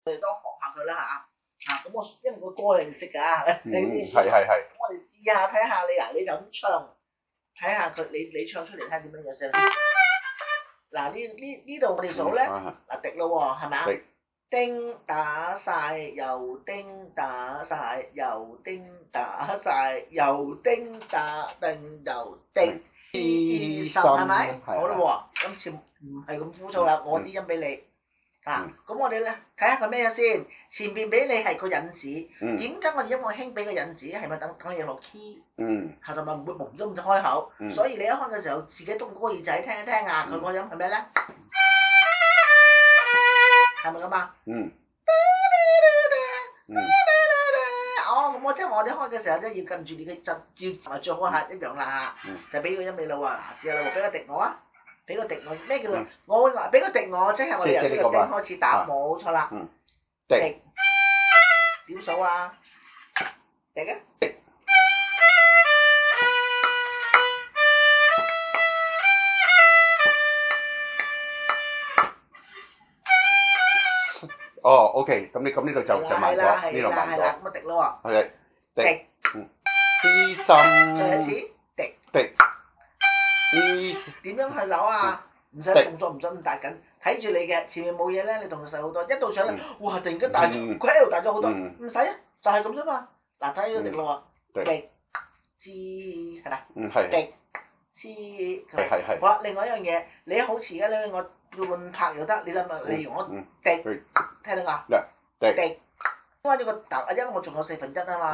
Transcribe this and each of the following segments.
我哋都學下佢啦嚇。咁我因為個歌你哋識㗎，你係。咁我哋試下睇下你就咁唱，睇下佢你唱出嚟睇下點樣樣先。嗱呢度我哋數咧，嗱滴咯喎，係咪啊？叮打晒又叮打晒又叮打晒又叮打定又叮20係咪？好啦喎，今次唔係咁枯燥啦，我啲音俾你。咁我哋咧睇下佢咩先，前邊俾你係個引子，點解我哋音樂興俾個引子？係咪等你落 key？係同埋唔會蒙咗咁就開口，所以你一開嘅時候自己動嗰個耳仔聽一聽啊，佢個音係咩咧？係咪咁啊？咁即係我哋開嘅時候咧，要跟住你嘅照最好係一樣啦嚇，就俾個音俾你喎。嗱，試下啦喎，俾個滴我啊！俾個滴我，咩叫做？我會話俾個滴我，即係我哋由呢個叮開始打，冇錯啦。滴點數啊？滴啊！OK， 咁呢度就慢咗，呢度慢咗。咁啊滴咯喎。係滴。啲心。再一次滴。點樣去扭啊？唔使動作，唔使咁大緊，睇住你嘅前面冇嘢咧，你動作細好多。一到上咧，哇！突然間大咗，佢喺度大咗好多，唔使啊，就係咁啫嘛。嗱，睇呢個滴咯喎，滴支係咪？係。滴支係。好啦，另外一樣嘢，你好似而家咧，我半拍又得，你諗下，例如我滴，聽到㗎？滴。因為呢個頭，因為我仲有1/4啊嘛。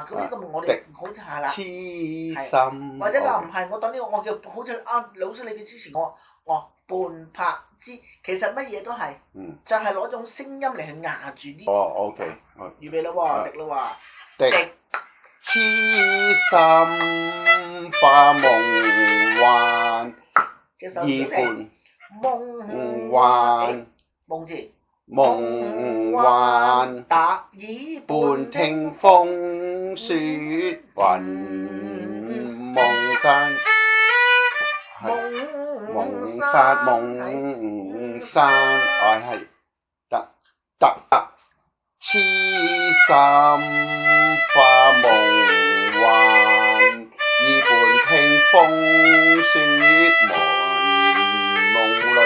咁呢個我哋好似係啦。黐心。或者你話唔係，我當呢個我叫好似老師你嘅之前我半拍之，其實乜嘢都係，就係攞種聲音嚟去壓住啲。OK。預備啦喎，滴啦喎。滴。痴心化夢幻。隻手小停。夢幻。夢字。夢幻達耳半聽風雪雲夢間夢山係得痴心化夢幻耳半聽風雪雲夢裏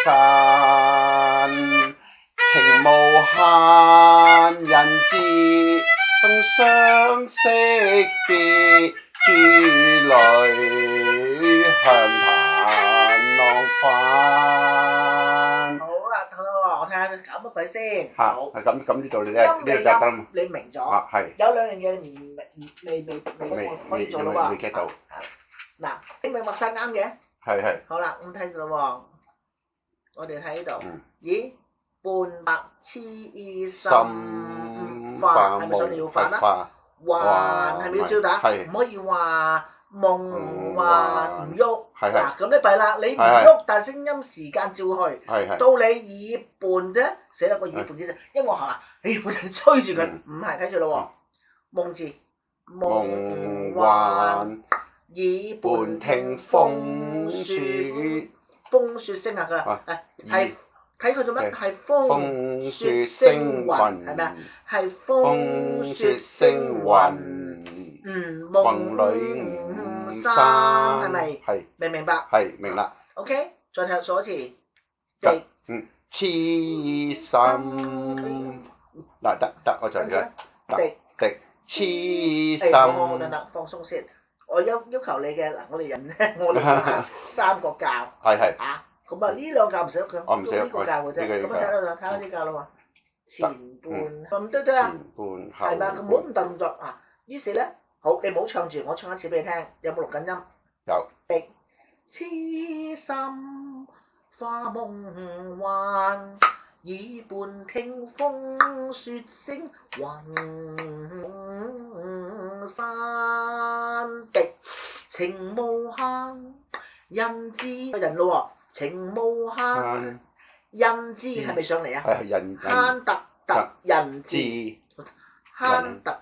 山情無限，人自動相識別，珠淚向彈浪翻。好啦，等我睇下佢搞乜鬼先。好。係咁呢度你咧，呢度就得。你明咗？係。有兩樣嘢你未可以做咯喎。未 get 到。嗱，你咪默晒啱嘅。係。好啦，咁睇到喎。我哋睇呢度，咦？半白痴心化係咪想你要化啦？幻係咪要照打？唔可以話夢幻唔喐。嗱咁你弊啦，你唔喐，但係聲音時間照去。到你耳畔啫，寫得個耳畔啫，因為我話，我哋吹住佢，唔係睇住咯喎。夢字，夢幻耳畔聽風雪。風雪聲啊！佢話係睇佢做乜？係風雪聲雲係咪啊？係風雪聲雲。夢裏山係咪？係。明唔明白？係明啦。OK， 再睇數一次。滴。痴心。嗱得，我就得。滴。痴心。好，等，放鬆先。我要求你嘅嗱，我哋人咧，我哋係3個教。係。咁啊，呢兩教唔使佢，我唔使呢個教嘅啫。咁啊，睇下呢教啦喎。前半唔對啊。前半後。係咪？佢唔好咁大動作啊。於是咧，好，你唔好唱住，我唱一次俾你聽。有冇錄緊音？有。滴。痴心化夢幻，耳畔聽風雪聲雲山滴。情無限，人知人咯喎，情無限，人知係咪上嚟啊？係人。慳特人知，慳特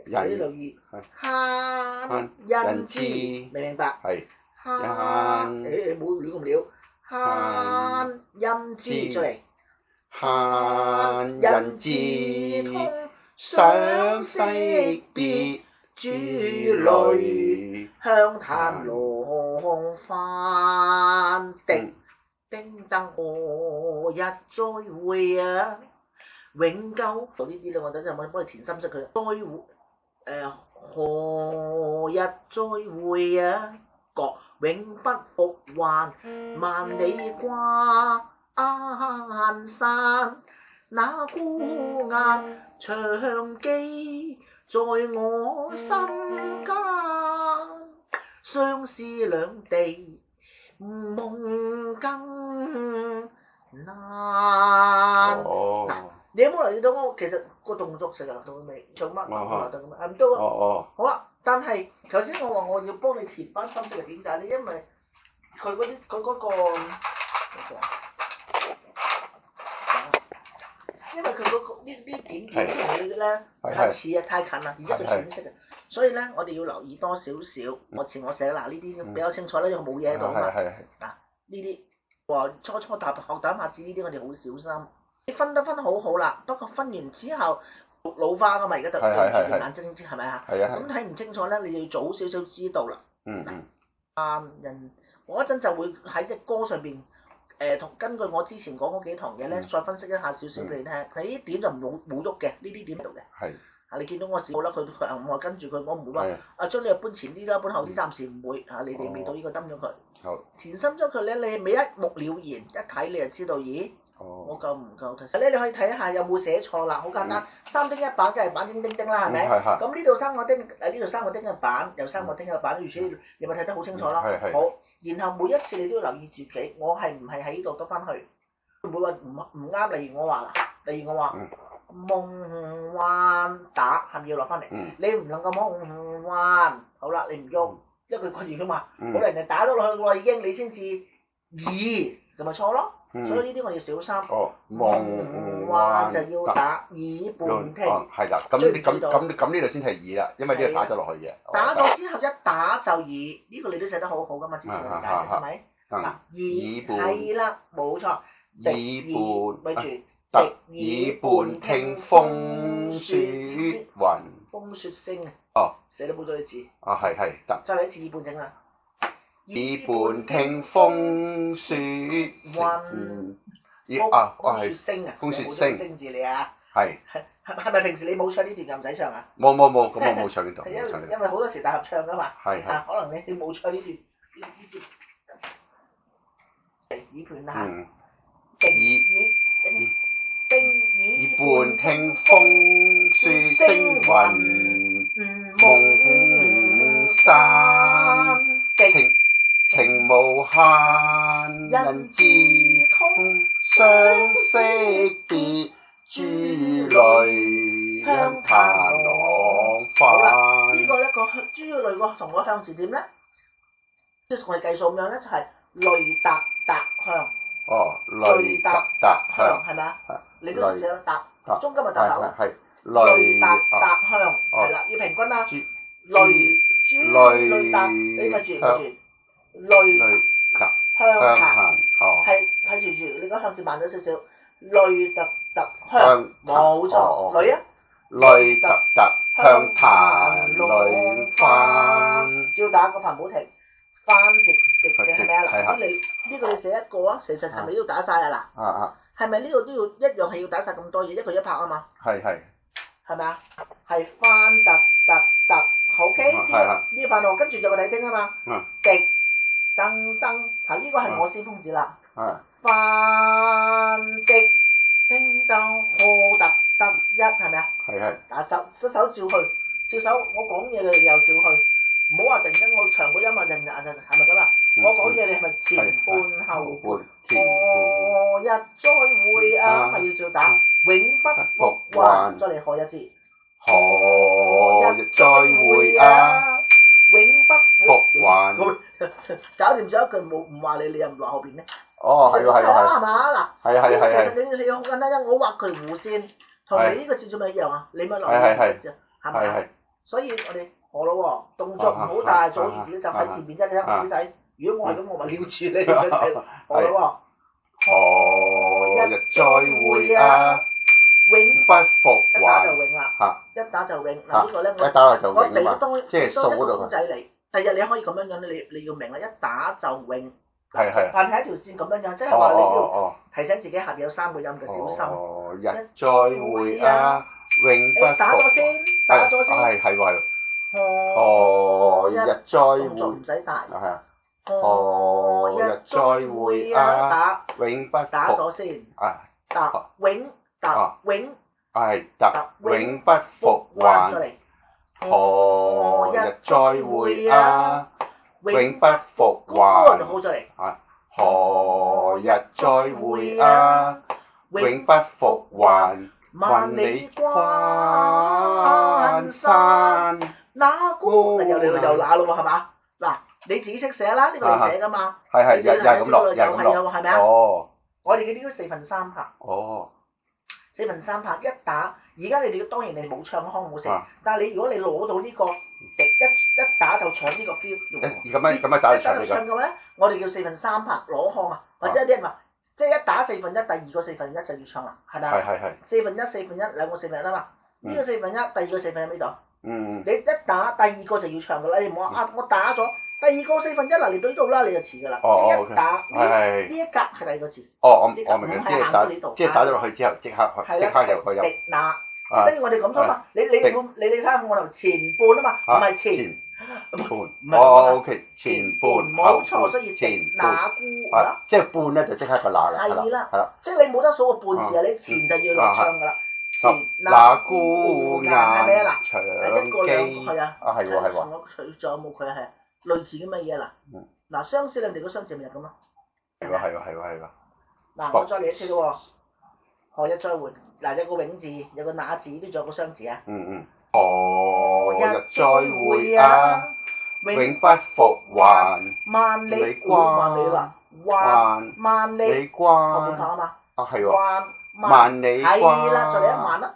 有啲留意，慳人知，明唔明白？係。慳冇亂咁料，慳人知再嚟，閒人自通相識別，諸類香檀龍翻叮叮當何日再會啊！永久到呢啲咧，我等陣幫你填心式佢。再會何日再會啊？各永不復還，萬里關山，那孤雁長記在我心間，相思兩地夢更難。你有冇留意到我其實個動作成日到未？做乜留到咁啊？唔到啊！好啦，但係頭先我話我要幫你填翻心式係點解咧？因為佢嗰個，因為佢嗰個呢點同佢咧太似啊，太近啦，而家佢淺色嘅，所以咧我哋要留意多少少。我寫嗱呢啲比較清楚啦，因為冇嘢喺度啊嘛。嗱呢啲話初踏學打拍子呢啲，我哋好小心。你分得好好啦，不過分完之後老花噶嘛，而家對住隻眼睛，係咪啊？咁睇唔清楚咧，你要早少少知道啦。人我一陣就會喺隻歌上邊根據我之前講嗰幾堂嘢咧，再分析一下少少俾你聽。佢呢啲點就冇喐嘅，呢啲點喺度嘅。你見到我試過啦，佢我跟住佢，我唔會話將你又搬前啲啦，搬後啲，暫時唔會你哋未到呢個燈咗佢。填深咗佢咧，你咪一目了然，一睇你就知道，咦？我夠唔夠睇？你可以睇下有冇寫錯啦，好簡單。3丁一板，梗係板丁丁丁啦，係咪？咁呢度3個丁，呢度3個丁嘅板，又3個丁嘅板，如此你咪睇得好清楚咯。好，然後每一次你都要留意自己，我係唔係喺呢度得翻去？唔會話唔啱。例如我話夢幻打係咪要落翻嚟？你唔能夠夢幻，好啦，你唔喐，因為佢困住㗎嘛。好啦，人哋打咗落去喎已經，你先至就咪錯咯。所以呢啲我要小心。夢幻就要打耳半聽。係啦，咁呢度先係耳啦，因為呢度打咗落去嘅。打咗之後一打就耳，呢個你都寫得好好噶嘛？之前我哋解釋係咪？嗱，耳係啦，冇錯。耳半，咪住。耳半聽風雪雲。風雪聲啊！寫得冇咗啲字。係得。再嚟一次耳半聽啦。耳半聽風雪雲。風雪聲啊！風雪聲。聲字你啊！係咪平時你冇唱呢段又唔使唱啊？冇，咁我冇唱呢度。因為好多時大合唱噶嘛。可能你冇唱呢段呢節。耳盤啦嚇。耳半聽風雪聲雲，夢山情無限，人自通相識別，諸類香檀龍翻。好啦，呢個咧個諸類個同個向字點咧？即係同我哋計數咁樣咧，就係類達達向。類達達向係咪啊？你都寫得達，中間咪達達咯。類達達向係啦，要平均啦。類達，你咪住。類向檀係睇住，你個向字慢咗少少。類達達向冇錯，類啊。類達達向檀龍翻。照打個帆唔好停。翻滴嘅係咪啊？嗱，呢個你寫一個啊，其實係咪都要打晒啊？嗱，係咪呢個都要一樣係要打晒咁多嘢，一個一拍啊嘛？係咪啊？係翻突，OK？呢個範路跟住就個底丁啊嘛。滴噔噔，呢個係我先鋒字啦。翻滴叮當何特一係咪啊？打手照去，照手我講嘢嘅又照去。唔好話突然間我長個音啊，係咪咁啊？我講嘢你係咪前半後半？何日再會啊？咪要照打，永不復還。再嚟何日字？何日再會啊？永不復還。搞掂咗一句冇唔話你又唔話後邊咧？係嘛？嗱，其實你好簡單啫，我畫佢弧線，同你呢個字做咩一樣啊？你咪留意啫，係咪？所以我哋。好咯喎，動作唔好大，阻住自己就喺前邊啫，你睇下幾細。如果我係咁，我咪撩住你。好咯喎，何日日再會啊，永不復一打就還。永啦，嚇一打就永。嗱呢個咧，一打就我俾永啊嘛，多即係俾多一個數嗰度公仔你，第日你可以咁樣樣，你要明啦，一打就永。係。但係一條線咁樣樣，即係哦話你都要哦提醒自己下邊有3個音嘅小心。哦，日再會啊，永不復。打咗先，打咗先。係喎。何日再動作唔會。使大。係啊。何日再會啊，打。永不復。打咗先。啊。答永，答永。係答永不復還。何日再會啊，永不復還。好咗嚟。何日再會啊，永不復還。萬里關山，那孤又嚟又那咯喎，係嘛？嗱，你自己識寫啦，呢個你寫噶嘛？係你自己又係咁落，又係咪啊？哦。我哋嘅呢個4/3拍。哦。4/3拍一打，而家你哋當然你冇唱腔冇成，啊但係你如果你攞到呢個一打就唱呢個 feel，咁樣打嚟唱呢個。唱嘅話咧，我哋叫4/3拍攞腔啊，或者有啲人話，即係一打1/4，第二個1/4就要唱啦，係咪啊？係。4/1兩個1/4啊嘛，呢個4/1，第二個1/4喺呢度。嗯。你一打第二個就要唱噶啦，你唔好話我打咗第二個1/4啦，嚟到呢度啦你就遲噶啦，即一打呢一格係第二個字。我明嘅，即係打咗落去之後即刻就佢有。滴那，即係等於我哋咁咗嘛，你睇下我頭前半啊嘛，唔係前半。OK， 前半冇錯，所以前那姑係咯。即係半咧就即刻個那啦。係啦，即係你冇得數個半字啊，你前就要落唱噶啦。前那姑雁係咩啊？長一個兩個係啊。係喎。仲有冇佢啊？係類似咁嘅嘢啦。嗱，相似兩地個相字咪入咁咯。係喎。嗱，我再嚟一次咯喎。何日再會？嗱，有個永字，有個那字，都仲有個雙字啊。何日再會啊，永不復還。萬里關啦，萬里關。後半拍啊嘛。係喎。萬里係啦，再嚟一萬啦。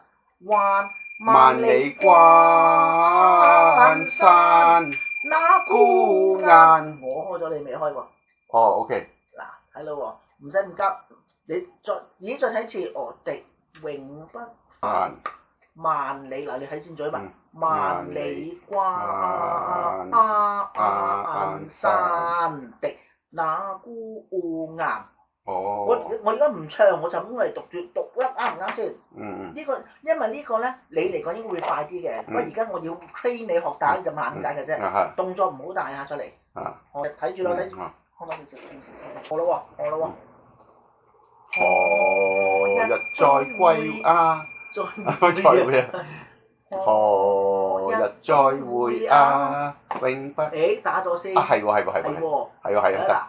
萬里關山，那孤雁。我開咗，你未開喎。OK。嗱，睇到喎，唔使咁急，你再睇一次。敵永不還。萬里嗱，你睇清楚嘛？萬里關山，敵那孤雁。我而家唔唱，我就咁嚟讀啱唔啱先？呢個因為呢個咧，你嚟講應該會快啲嘅。不過而家我要 train 你學打就慢解嘅啫，動作唔好大下出嚟。我睇住咯，睇住。好啦喎。何日再歸啊？再會啊！何日再會啊？永不。打咗先。係喎，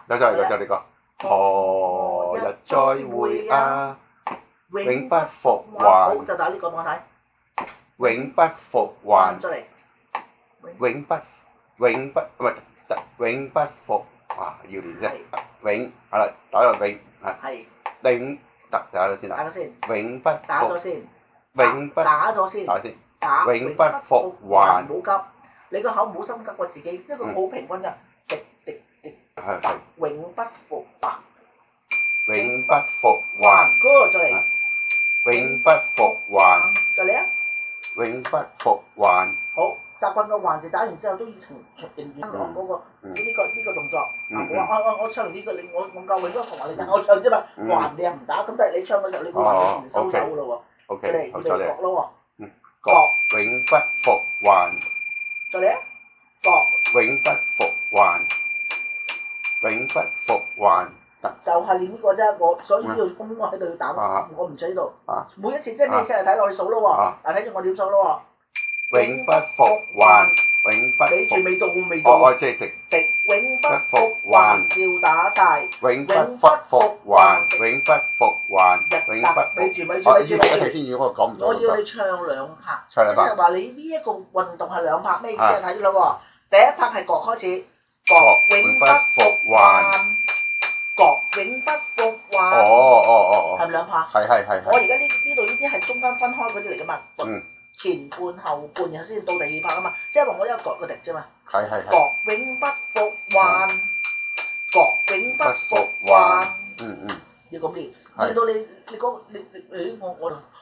得咗你個。何日再會啊？永不復還。好，就打呢個我睇。永不復還。出嚟。永不復。哇，要練啫。永係啦，打個永係。永打咗先啦。打咗先。永不。打咗先。永不。打咗先。打先。永不復還。唔好急，你個口唔好心急過自己，一個好平均㗎。滴。係。永不復還。永不復還。Good，再嚟。永不復還。再嚟啊！永不復還。好，習慣個還字打完之後都要呈現落嗰個呢個動作。我唱完呢個，我夠永不復還你聽，我唱啫嘛，還你又唔打，咁但係你唱嘅時候，你個還字收走㗎咯喎。OK，好再嚟咯喎。各永不復還。再嚟啊！各永不復還。永不復還。就係練呢個啫，所以呢度咁我喺度要打，我唔使呢度。每一次即係咩聲嚟睇落去數咯喎，嗱睇住我點數咯喎。永不復還，永不。俾住未到。即係敵永不復還，照打晒。永不復還，永不復還，永不。咪住。先要我講唔到。我要你唱兩拍，即係話你呢一個運動係兩拍，咩意思啊？睇住咯喎，第一拍係角開始，角永不復還。各永不復還。係咪兩拍？係。我而家呢度呢啲係中間分開嗰啲嚟噶嘛。前半後半，然後先到第二拍啊嘛。即係話我一個個滴啫嘛。係。各永不復還。各永不復還。要咁練。令到你講你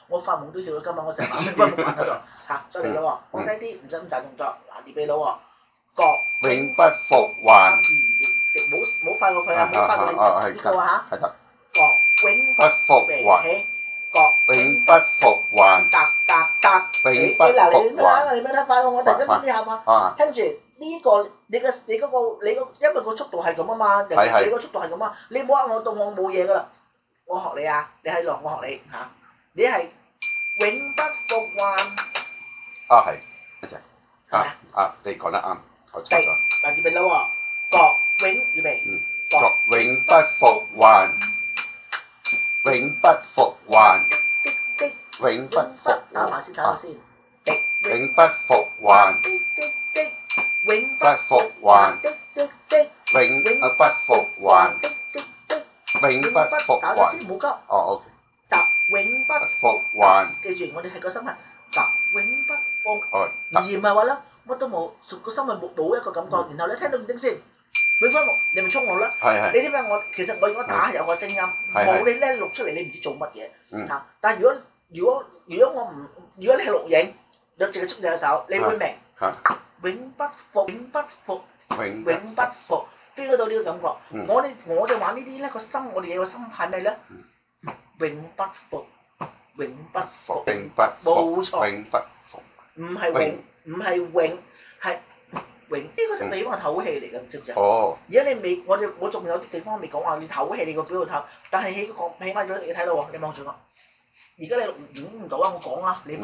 我發夢都笑到今晚，我成晚永不復還喺度嚇，再嚟咯喎，放低啲，唔使咁大動作，嗱預備咯喎，各永不復還。唔好快過佢啊，唔好快過你呢個啊嚇，各永不復還。各永不復還。永不復還。你咩睇快過我？突然間呢下嘛，聽住呢個你因為個速度係咁啊嘛，你個速度係咁啊，你唔好呃我到我冇嘢噶啦，我學你啊，你喺度我學你嚇，你係永不復還。係一隻。你講得啱，我錯咗。嗱預備啦喎，各永預備。各永不復還。永不復還。永不復打埋先，打埋先。永不復還。永不復還。永不復還。永不復打咗還。先，唔好急。OK。永不復還。記住，我哋係個心係永不復，而唔係話咧乜都冇，個心係冇一個感覺。然後你聽到唔叮先，永不復，你咪衝我啦。你知唔知其實我如果打有個聲音，冇你咧錄出嚟，你唔知做乜嘢嚇。但係如果你係錄影，你淨係捉你隻手，你會明。永不復，永不復，永不復 ，feel 到呢個感覺。我哋玩呢啲咧個心，我哋有個心係咩咧？永不復，永不復，永不復，冇錯，永不復，唔係永，係永。呢個就俾我唞氣嚟㗎，知唔知啊？而家你未，我仲有啲地方未講話，你唞氣你個表度唞，但係起碼咗你睇到喎，你望住我。而家你影唔到啊，我講啊，你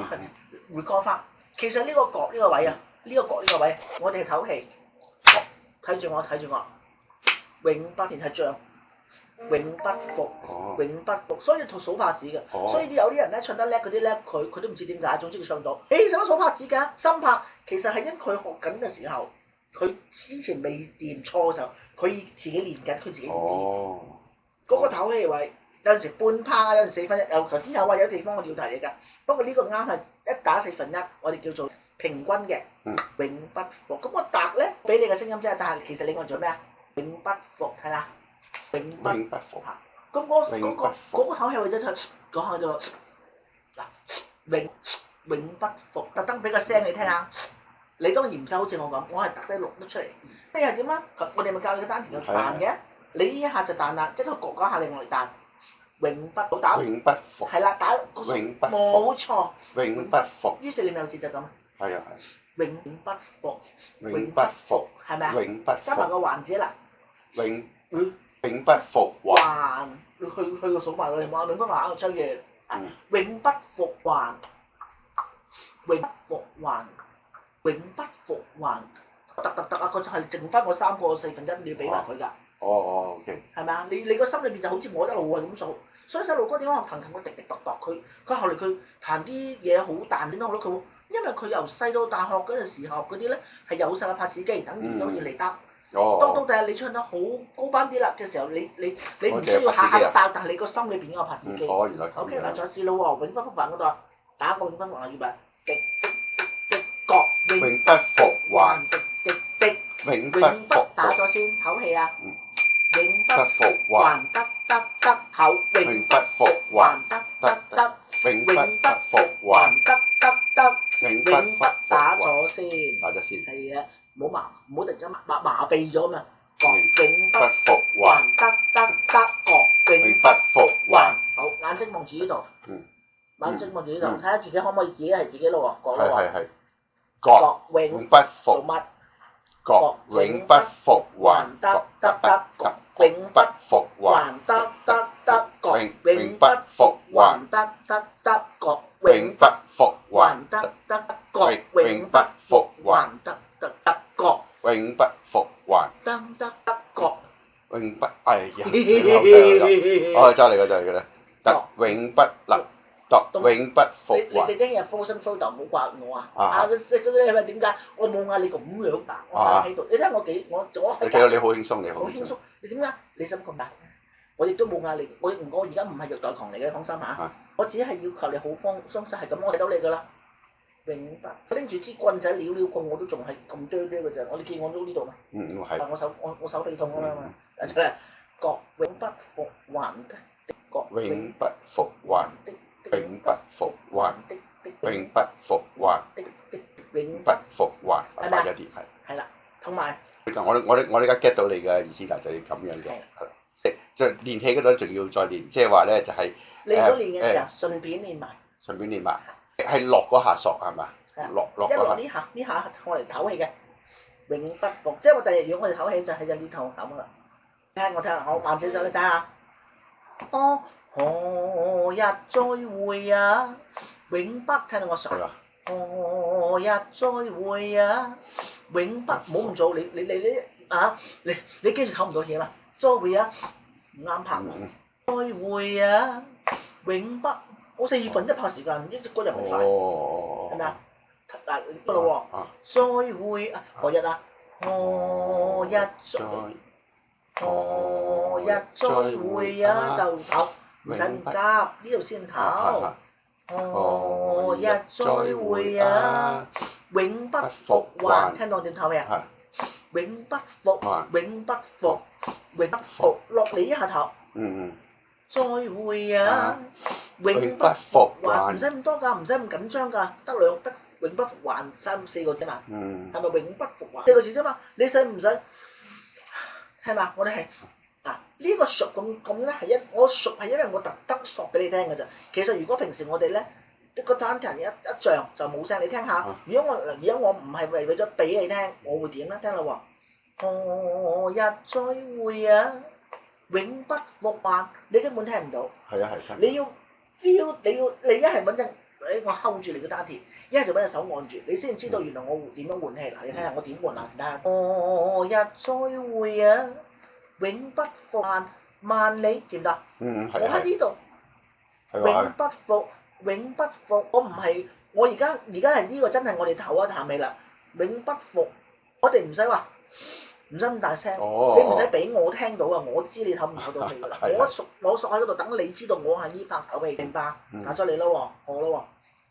回講翻。其實呢個角呢個位啊，呢個角呢個位，我哋係唞氣。睇住我，永不連係像，永不復，永不復。所以你數拍子嘅，所以有啲人咧唱得叻嗰啲咧，佢都唔知點解，總之佢唱到。使乜數拍子㗎？心拍其實係因佢學緊嘅時候，佢之前未掂錯嘅時候，佢自己練緊，佢自己唔知。嗰個唞氣位。有陣時半拍啊，有陣時1/4，頭先有話有地方我要提你㗎。不過呢個啱係一打1/4，我哋叫做平均嘅，永不復。咁我答咧俾你嘅聲音啫，但係其實你講做咩啊？永不復係啦，永不復嚇。咁嗰個唞氣位就講下就嗱，永不復，特登俾個聲你聽下。你當然唔使好似我咁，我係特登錄得出嚟。即係點啊？我哋咪教你個丹田嘅彈嘅，你呢一下就彈啦，即刻焗嗰下另外嚟彈。永不打，永不復，係啦，打個永不復，冇錯，永不復。於是你咪有節奏感。係。永不復，永不復，係咪啊？永不復。加埋個環字啦。永不復還。去個數埋佢，你望下永不還喺度抽嘢。永不復還，永不復還，永不復還。突啊！佢就係剩翻個3個1/4，你要俾埋佢㗎。OK。係咪啊？你個心裏邊就好似我一路係咁數，所以細路哥點解學彈琴佢滴滴篤篤，佢後嚟佢彈啲嘢好彈點都好咯，佢因為佢由細到大學嗰陣時候嗰啲咧係有晒個拍子機，等於好似嚟得。到第日你唱得好高班啲啦嘅時候，你唔需要下下都彈，但係你個心裏邊已經有拍子機。原來咁。OK 嗱，再試咯喎，永不復還嗰度啊，打個永不復還預備，各永不復還，永不復打咗先，唞氣啊。永不復還得口，永不復還得，永不復還得，永不打咗先，係啊，唔好突然間麻痹咗嘛。永不復還得，永不復還。好，眼睛望住呢度，眼睛望住呢度，睇下自己可唔可以自己係自己咯喎，講咯喎。各永不復，乜？各永不復還得，永不復還得，各永不復還得，各永不復還得，各永不復還得，各永不復還得，各永不，哎呀，再嚟個，特永不立，特永不復還。你聽日科生蘇就唔好怪我啊！你係咪點解？我冇嗌你咁樣㗎，我喺度。你睇我你睇到你好輕鬆，你好輕鬆。你點解？你心咁大？我亦都冇嗌你，我而家唔係虐待狂嚟嘅，放心嚇。我只係要求你好放鬆心，係咁，我睇到你㗎啦。永不拎住支棍仔撩棍，我都仲係咁哚哚嘅啫。我哋見我都呢度嘛。係。我手臂痛啊嘛。出嚟，各永不復還得，永不復還，永不復還，永不復還，永不復還，快一啲係。係啦，同埋我而家 get 到你嘅意思啦，就要咁樣嘅，即係練氣嗰度仲要再練，即係話咧就係你如果練嘅時候順便練埋，順便練埋，係落嗰下索係嘛？落一落呢下我嚟唞氣嘅，永不復，即係我第日如果我哋唞氣就係呢頭唞噶啦。我睇下，我慢少少你睇下。何日再會啊？永不聽到我上。何日再會啊？永不冇咁早，你跟住唞唔到氣嘛？再會啊，唔啱拍。再會啊，永不，我1/4拍時間，一隻歌又唔快，係咪啊？嗱呢個咯喎，再會啊，何日啊？何日再會啊？就唞，唔使咁急，呢度先唞。何日再會啊？永不復還，聽到點唞氣啊？永不復，永不復，永不復，落嚟一下唞。再會啊！永不復還，唔使咁多㗎，唔使咁緊張㗎，得永不復還3、4個字嘛，係咪永不復還4個字啫嘛？你使唔使？係嘛？我哋係呢個熟咁咧我熟係因為我特登熟俾你聽㗎咋。其實如果平時我哋咧個單人一漲就冇聲，你聽下。如果我唔係為咗俾你聽，我會點咧？聽啦喎，何日再會啊？永不復還，你根本聽唔到。係。你要 feel，你一係揾隻我 hold 住你個丹田，一係就揾隻手按住，你先知道原來我點樣換氣。嗱，你睇下我點換啊？睇下。何日再會啊？永不復還，萬里見唔得？我喺呢度。永不復，永不復。我唔係，我而家係呢個真係我哋唞一啖氣啦。永不復，我哋唔使話。唔使咁大聲，你唔使俾我聽到啊！我知你唞唔唞到氣㗎啦。我索喺嗰度等你知道我係呢拍唞氣，明白？打咗你啦喎，我啦喎。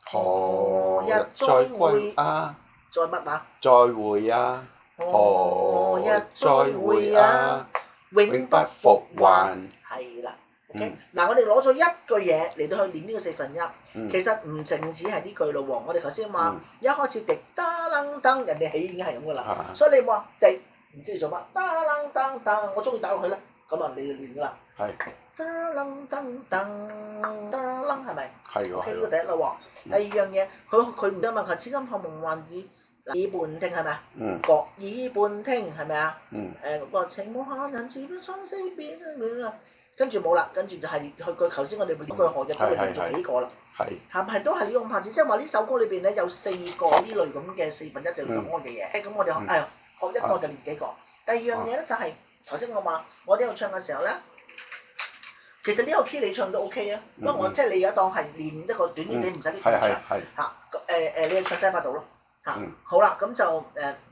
何日再會啊？再乜啊？再會啊！何日再會啊？永不復還。係啦 ，OK。嗱，我哋攞咗一句嘢嚟到去練呢個1/4，其實唔淨止係呢句咯喎。我哋頭先話一開始滴嗒楞噔，人哋起已經係咁㗎啦，所以你話滴。唔知你做乜，嗒楞噔噔，我中意打落去咧，咁啊你就練噶啦。係。嗒楞噔噔，嗒楞係咪？係喎。呢個第一啦喎。第二樣嘢，佢唔得嘛，佢痴心學夢幻耳半聽係咪啊？各耳半聽係咪啊？個情無限人似不相思變啊，跟住冇啦，跟住就係佢頭先我哋咪呢句何日都會連續幾個啦。係咪都係呢種拍子？即係話呢首歌裏邊咧有4個呢類咁嘅1/4就咁樣嘅嘢。咁我哋學一個就練幾個。第二樣嘢咧就係頭先我話我呢度唱嘅時候咧，其實呢個 key 你唱都 OK 啊。不過我即係你而家當係練一個短短啲唔使啲長嚇你係唱西八度咯嚇。好啦，咁就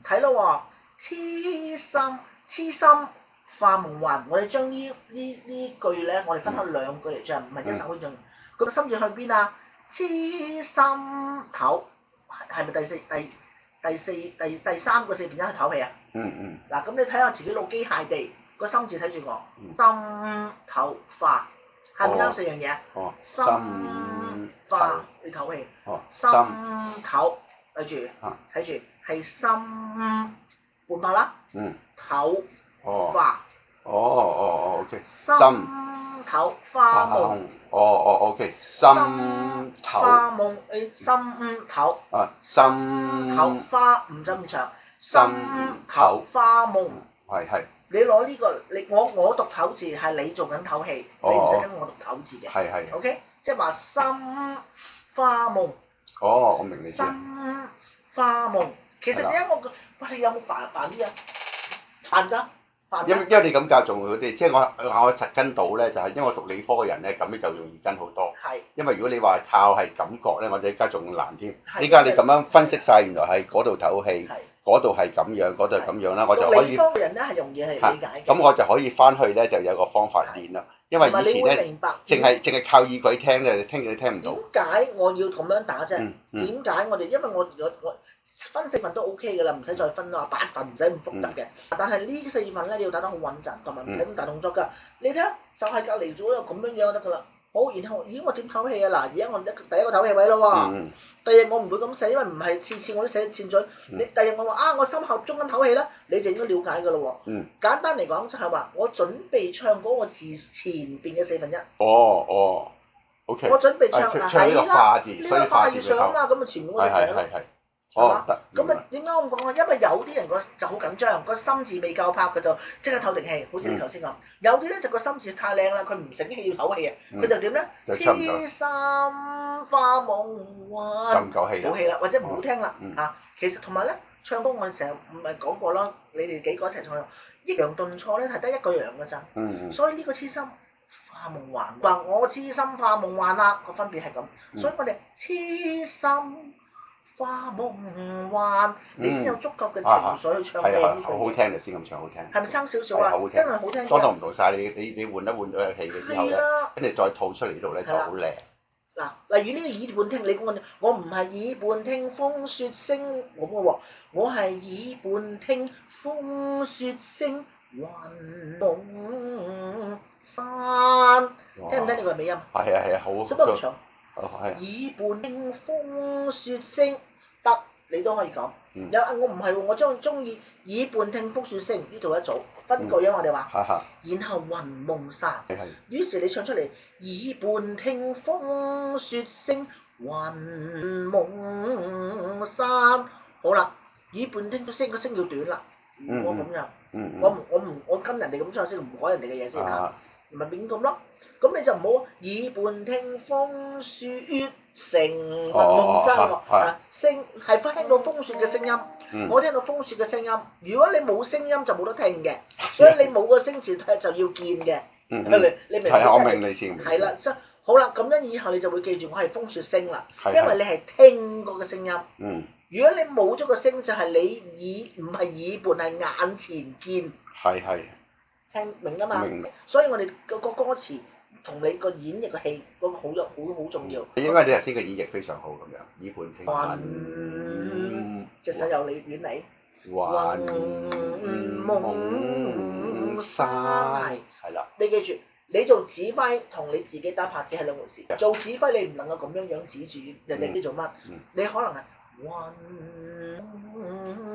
睇咯喎，痴心化夢幻。我哋將呢句咧，我哋分開2句嚟唱，唔係一首可以唱。個心要去邊啊？痴心頭係咪第3個4/1去唞氣啊？嗱，咁你睇下自己腦機械地個心字睇住我，心頭化，係咪啱4樣嘢啊？心化你唞氣，心頭睇住係心換拍啦，頭化，OK， 心頭化夢，OK， 心頭化夢，心頭心頭花唔使咁長。心頭花夢，係。你攞呢個，我讀唞字係你做緊唞氣，你唔使跟我讀唞字嘅。係。OK， 即係話心花夢。我明你意思。心花夢，其實點解你有冇煩啲啊？煩㗎。因為你咁教仲好啲，即係我實跟到咧，就係因為我讀理科嘅人咧，咁咧就容易跟好多。係。因為如果你話靠係感覺咧，我哋而家仲難添。依家你咁樣分析晒，原來係嗰度唞氣。嗰度係咁樣，嗰度係咁樣啦，我就可以理科嘅人咧係容易係理解嘅。咁我就可以翻去咧就有個方法練咯。因為以前咧淨係靠耳鬼聽嘅，聽你聽唔到。點解我要咁樣打啫？點解我哋因為我分4份都 OK 㗎啦，唔使再分啦，8份唔使咁複雜嘅。但係呢4份咧你要打得好穩陣，同埋唔使咁大動作㗎。你睇下就係隔離左右咁樣得㗎啦。好，然後咦我點唞氣啊？嗱，而家我第一個唞氣位咯喎。第日我唔會咁寫，因為唔係次次我都寫箭嘴。你第日我話我心口中間唞氣啦，你就應該了解㗎咯喎。簡單嚟講就係話，我準備唱嗰個字前邊嘅1/4。OK。我準備唱呢個化字，所以化要上啦，咁啊前面嗰個字咯。係嘛？咁啊點解我咁講啊？因為有啲人就好緊張，個心字未夠拍，佢就即刻唞定氣，好似你頭先咁。有啲咧就個心字太靚啦，佢唔醒氣要唞氣啊，佢就點咧？痴心花夢幻，就唔夠氣啦。冇氣啦，或者唔好聽啦嚇。其實同埋咧，唱歌我哋成日唔係講過啦，你哋幾個一齊唱，抑揚頓挫咧係得一個樣㗎咋。所以呢個痴心花夢幻，話我痴心花夢幻啦，個分別係咁。所以我哋痴心花夢幻，你先有足夠嘅情緒去唱嘅呢句。好好聽就先咁唱好聽。係咪差少少啊？真係好聽。當堂唔同曬，你換咗個氣嘅之後咧，跟住再吐出嚟呢度咧就好靚。嗱，例如呢個耳畔聽，你講我唔係耳畔聽風雪聲咁嘅喎，我係耳畔聽風雪聲雲夢山，聽唔聽呢個尾音？係好。使乜咁長？耳畔聽風雪聲得，你都可以講。我唔係喎，我中意耳畔聽風雪聲呢度一組分句啊，我哋話。然後雲夢山。於是你唱出嚟，耳畔聽風雪聲雲夢山。好啦，耳畔聽風聲個聲要短啦。如果咁樣，我跟人哋咁唱先，唔改人哋嘅嘢先嚇。咪變咁咯，咁你就唔好耳畔聽風雪成雲夢山喎，聲係聽到風雪嘅聲音，我聽到風雪嘅聲音。如果你冇聲音就冇得聽嘅，所以你冇個聲字就要見嘅，你明唔明？係我明你先。係啦，即係好啦，咁樣以後你就會記住我係風雪聲啦，因為你係聽過嘅聲音。如果你冇咗個聲，就係你唔係耳畔，係眼前見。係。聽明啊嘛，所以我哋個歌詞同你個演繹個戲嗰個好重要。因為你頭先嘅演繹非常好咁樣，耳畔聽。隻手由你遠離。雲夢山。係啦。你記住，你做指揮同你自己打拍子係兩回事。做指揮你唔能夠咁樣指住人哋啲做乜，你可能係雲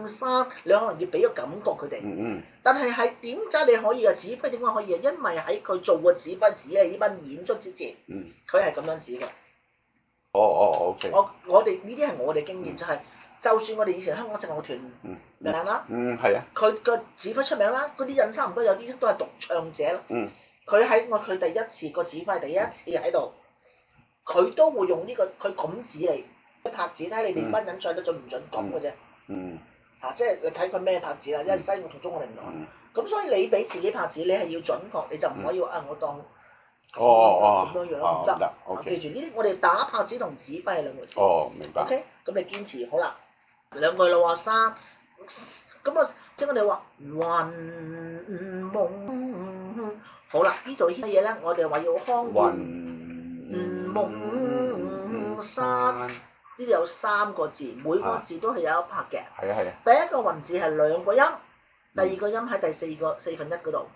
山，你可能要俾個感覺佢哋。但係點解你可以啊？指揮點解可以啊？因為喺佢做個指揮指係呢班演出之前，佢係咁樣指嘅。OK。我哋呢啲係我哋經驗，就算我哋以前香港聖樂團名啦，係啊，佢個指揮出名啦，嗰啲人差唔多有啲都係獨唱者啦。佢喺佢第一次個指揮第一次喺度，佢都會用呢個佢咁指你拍子，睇你哋班人唱得準唔準咁嘅啫。即係你睇佢咩拍子啦，因為西樂同中樂唔同。咁所以你俾自己拍子，你係要準確，你就唔可以話我當咁樣樣唔得。記住呢啲，我哋打拍子同指揮係兩回事。明白。OK，咁你堅持好啦，兩句啦喎，山。咁啊，即係我哋話雲夢。好啦，呢度呢啲嘢咧，我哋話要康雲夢山。呢度有3個字，每個字都係有一拍嘅。係啊。第一個雲字係2個音，第二個音喺第4/4嗰度。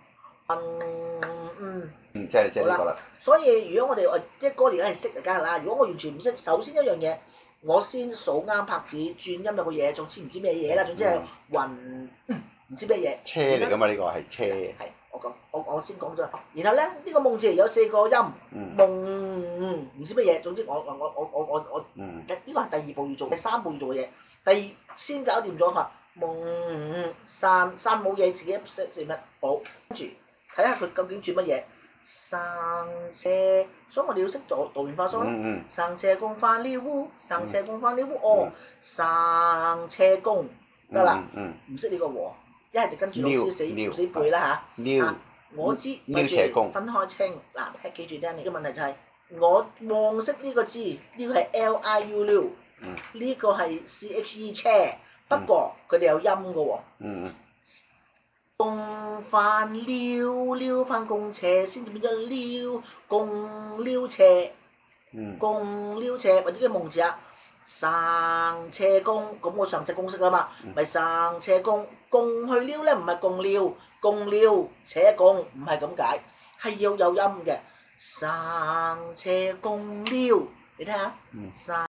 即係呢個啦。所以如果我哋一歌而家係識就梗係啦。如果我完全唔識，首先一樣嘢，我先數啱拍子，轉音有個嘢，總之唔知咩嘢啦。總之係雲唔知咩嘢。車嚟㗎嘛？呢個係車。係我先講咗。然後咧，呢個夢字有4個音，夢唔知乜嘢。總之我呢個係第2步要做，第3步要做嘅嘢。先搞掂咗佢，夢山冇嘢，自己識字乜好，跟住睇下佢究竟轉乜嘢。生車，所以我哋要識讀棉花梳咯。生車公翻了烏，生車公翻了烏，生車公得啦。唔識呢個和，一係就跟住老師死背啦嚇。我知，跟住分開清。嗱，記住聽，你嘅問題就係我望識呢個字，呢個係 LIU，呢個係CHE 車，不過佢哋有音嘅喎。嗯。共翻撩撩翻共斜先至變咗撩共撩斜。共撩斜或者啲夢字啊，上斜公，咁我上斜公式啊嘛，咪上斜公，共去撩咧唔係共撩，共撩斜共唔係咁解，係要有音嘅，上斜公撩，你聽下，上